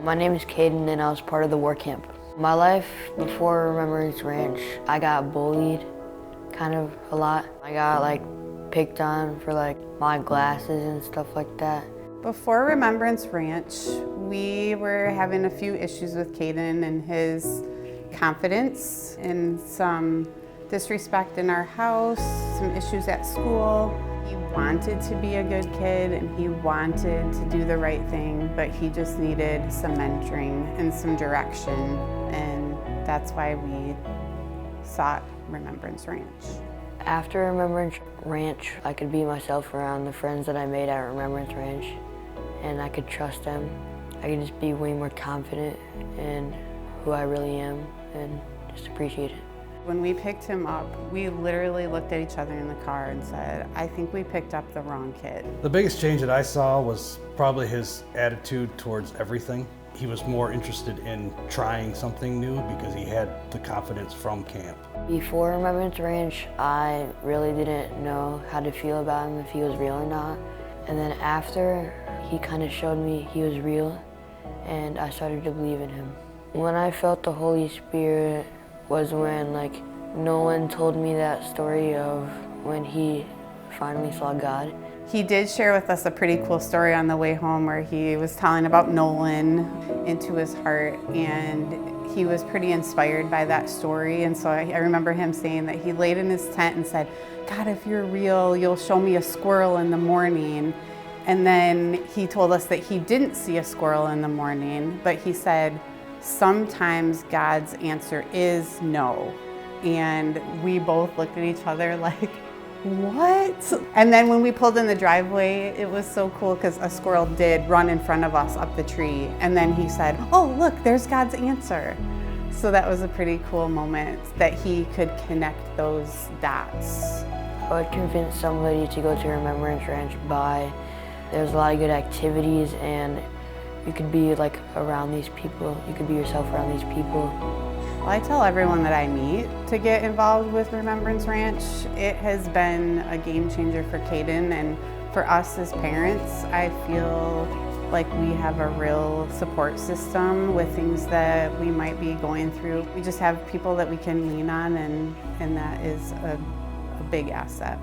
My name is Caiden and I was part of the war camp. My life before Remembrance Ranch, I got bullied kind of a lot. I got picked on for my glasses and stuff like that. Before Remembrance Ranch, we were having a few issues with Caiden and his confidence and some disrespect in our house, some issues at school. He wanted to be a good kid and he wanted to do the right thing, but he just needed some mentoring and some direction, and that's why we sought Remembrance Ranch. After Remembrance Ranch, I could be myself around the friends that I made at Remembrance Ranch, and I could trust them. I could just be way more confident in who I really am and just appreciate it. When we picked him up, we literally looked at each other in the car and said, I think we picked up the wrong kid. The biggest change that I saw was probably his attitude towards everything. He was more interested in trying something new because he had the confidence from camp. Before Remembrance Ranch, I really didn't know how to feel about him, if he was real or not. And then after, he kind of showed me he was real, and I started to believe in him. When I felt the Holy Spirit was when Nolan told me that story of when he finally saw God. He did share with us a pretty cool story on the way home where he was telling about Nolan into his heart, and he was pretty inspired by that story. And so I remember him saying that he laid in his tent and said, God, if you're real, you'll show me a squirrel in the morning. And then he told us that he didn't see a squirrel in the morning, but he said, sometimes God's answer is no. And we both looked at each other like, what? And then when we pulled in the driveway, it was so cool because a squirrel did run in front of us up the tree. And then he said, oh, look, there's God's answer. So that was a pretty cool moment that he could connect those dots. I would convince somebody to go to Remembrance Ranch there's a lot of good activities, and you could be around these people. You could be yourself around these people. Well, I tell everyone that I meet to get involved with Remembrance Ranch. It has been a game changer for Caiden, and for us as parents, I feel like we have a real support system with things that we might be going through. We just have people that we can lean on, and that is a big asset.